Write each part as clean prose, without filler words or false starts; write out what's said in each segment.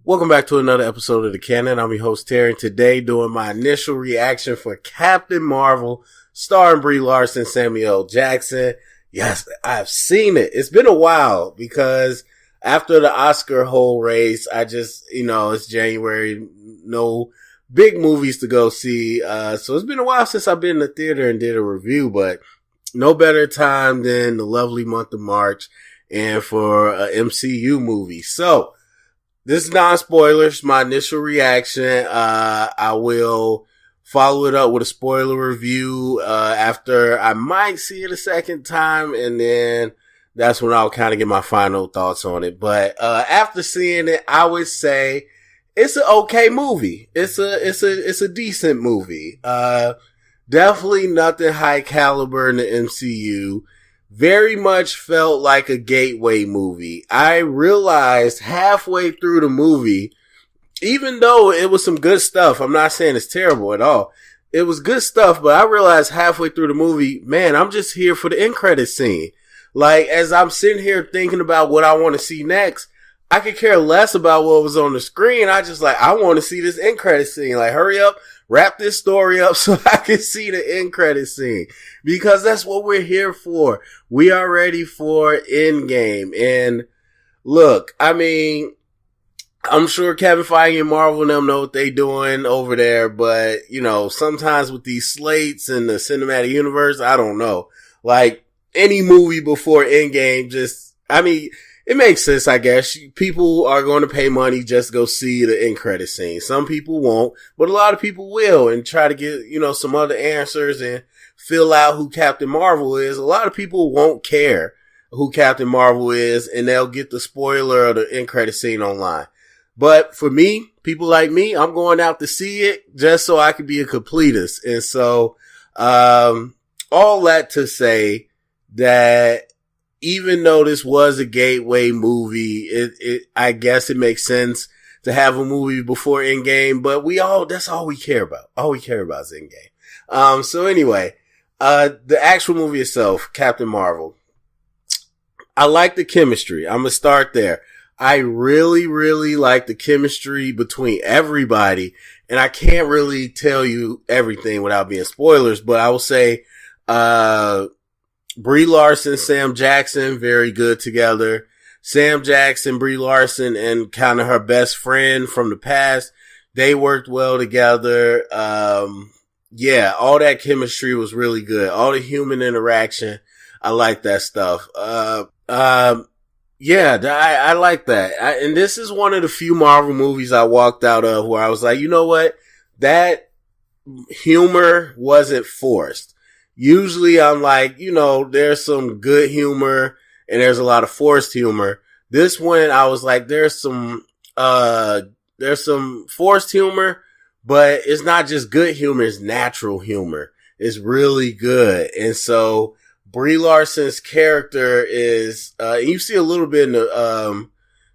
Welcome back to another episode of The Canon. I'm your host, Terry, and today doing my initial reaction for Captain Mar-Vel, starring Brie Larson, Samuel Jackson. Yes, I've seen it. It's been a while because after the Oscar whole race, I just, it's January, no big movies to go see. So it's been a while since I've been in the theater and did a review, but no better time than the lovely month of March and for an MCU movie. So, this is non-spoilers, my initial reaction. I will follow it up with a spoiler review, after I might see it a second time, and then that's when I'll kind of get my final thoughts on it. But, after seeing it, I would say it's an okay movie. It's a decent movie. Definitely nothing high caliber in the MCU. Very much felt like a gateway movie. I realized halfway through the movie, even though it was some good stuff, I'm not saying it's terrible at all. It was good stuff, but I realized halfway through the movie, man, I'm just here for the end credit scene. Like, as I'm sitting here thinking about what I want to see next, I could care less about what was on the screen. I want to see this end credit scene. Like, hurry up. Wrap this story up so I can see the end credit scene, because that's what we're here for. We are ready for Endgame. And look, I mean, I'm sure Kevin Feige and Marvel and them know what they doing over there, but sometimes with these slates and the cinematic universe, I don't know. Like, any movie before Endgame it makes sense, I guess. People are going to pay money just to go see the end credit scene. Some people won't, but a lot of people will and try to get, some other answers and fill out who Captain Marvel is. A lot of people won't care who Captain Marvel is, and they'll get the spoiler of the end credit scene online. But for me, people like me, I'm going out to see it just so I can be a completist. And so, all that to say that even though this was a gateway movie, I guess it makes sense to have a movie before Endgame, but that's all we care about. All we care about is Endgame. So anyway, the actual movie itself, Captain Marvel. I like the chemistry. I'm gonna start there. I really, really like the chemistry between everybody, and I can't really tell you everything without being spoilers, but I will say, Brie Larson, Sam Jackson, very good together. Sam Jackson, Brie Larson, and kind of her best friend from the past, they worked well together. All that chemistry was really good. All the human interaction, I like that stuff. I like that. And this is one of the few Marvel movies I walked out of where I was like, you know what? That humor wasn't forced. Usually I'm like, there's some good humor and there's a lot of forced humor. This one, I was like, there's some forced humor, but it's not just good humor, it's natural humor. It's really good. And so Brie Larson's character is, you see a little bit in the,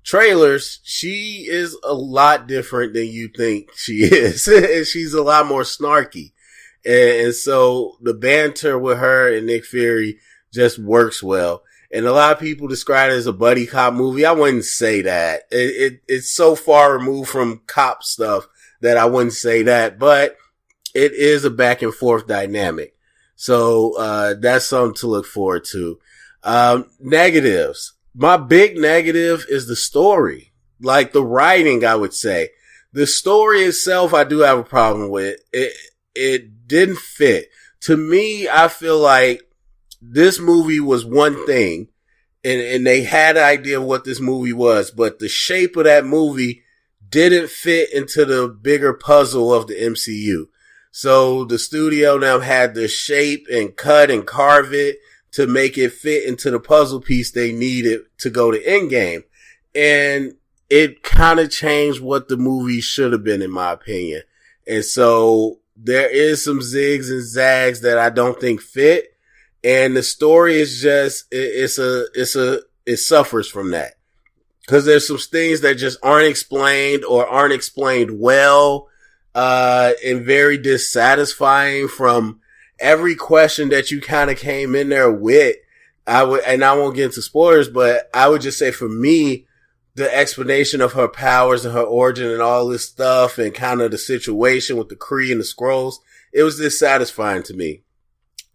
trailers, she is a lot different than you think she is. And she's a lot more snarky. And so the banter with her and Nick Fury just works well. And a lot of people describe it as a buddy cop movie. I wouldn't say that. It's so far removed from cop stuff that I wouldn't say that, but it is a back and forth dynamic. So, that's something to look forward to. Negatives. My big negative is the story. Like the writing, I would say. The story itself, I do have a problem with. It didn't fit. To me, I feel like this movie was one thing, and they had an idea of what this movie was, but the shape of that movie didn't fit into the bigger puzzle of the MCU. So the studio now had to shape and cut and carve it to make it fit into the puzzle piece they needed to go to Endgame. And it kind of changed what the movie should have been, in my opinion. And so there is some zigs and zags that I don't think fit. And the story is just, it suffers from that. Cause there's some things that just aren't explained or aren't explained well, and very dissatisfying from every question that you kind of came in there with. I won't get into spoilers, but I would just say for me, the explanation of her powers and her origin and all this stuff and kind of the situation with the Kree and the Skrulls, it was dissatisfying to me.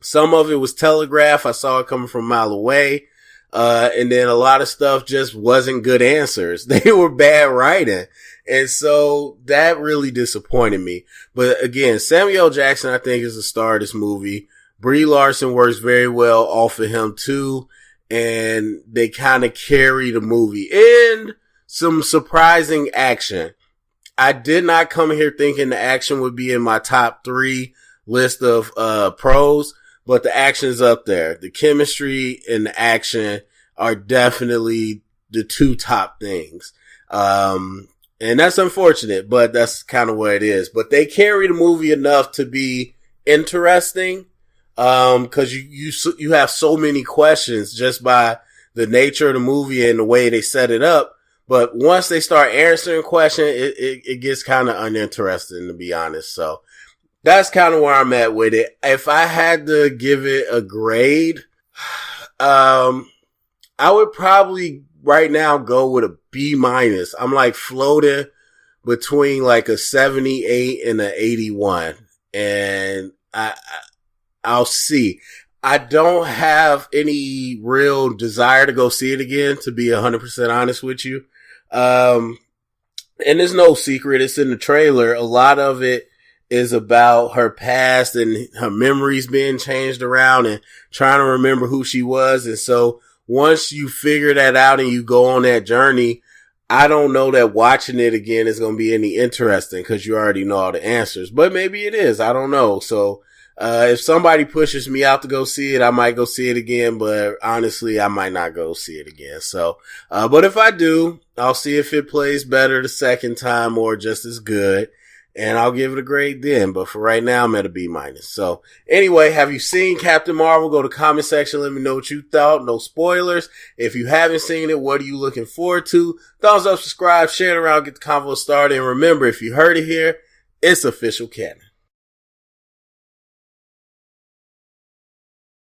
Some of it was telegraphed. I saw it coming from a mile away. And then a lot of stuff just wasn't good answers. They were bad writing. And so that really disappointed me. But again, Samuel L. Jackson, I think, is the star of this movie. Brie Larson works very well off of him too. And they kind of carry the movie and some surprising action. I did not come here thinking the action would be in my top 3 list of, pros, but the action's up there. The chemistry and the action are definitely the 2 top things. And that's unfortunate, but that's kind of what it is. But they carry the movie enough to be interesting. Cause you have so many questions just by the nature of the movie and the way they set it up. But once they start answering questions, it gets kind of uninteresting, to be honest. So that's kind of where I'm at with it. If I had to give it a grade, I would probably right now go with a B-. I'm like floating between like a 78 and an 81. And I'll see. I don't have any real desire to go see it again, to be 100% honest with you. And there's no secret. It's in the trailer. A lot of it is about her past and her memories being changed around and trying to remember who she was. And so once you figure that out and you go on that journey, I don't know that watching it again is going to be any interesting because you already know all the answers, but maybe it is. I don't know. So, if somebody pushes me out to go see it, I might go see it again, but honestly, I might not go see it again. So, but if I do, I'll see if it plays better the second time or just as good, and I'll give it a grade then. But for right now, I'm at a B-. So anyway, have you seen Captain Marvel? Go to the comment section. Let me know what you thought. No spoilers. If you haven't seen it, what are you looking forward to? Thumbs up, subscribe, share it around, get the convo started. And remember, if you heard it here, it's official canon.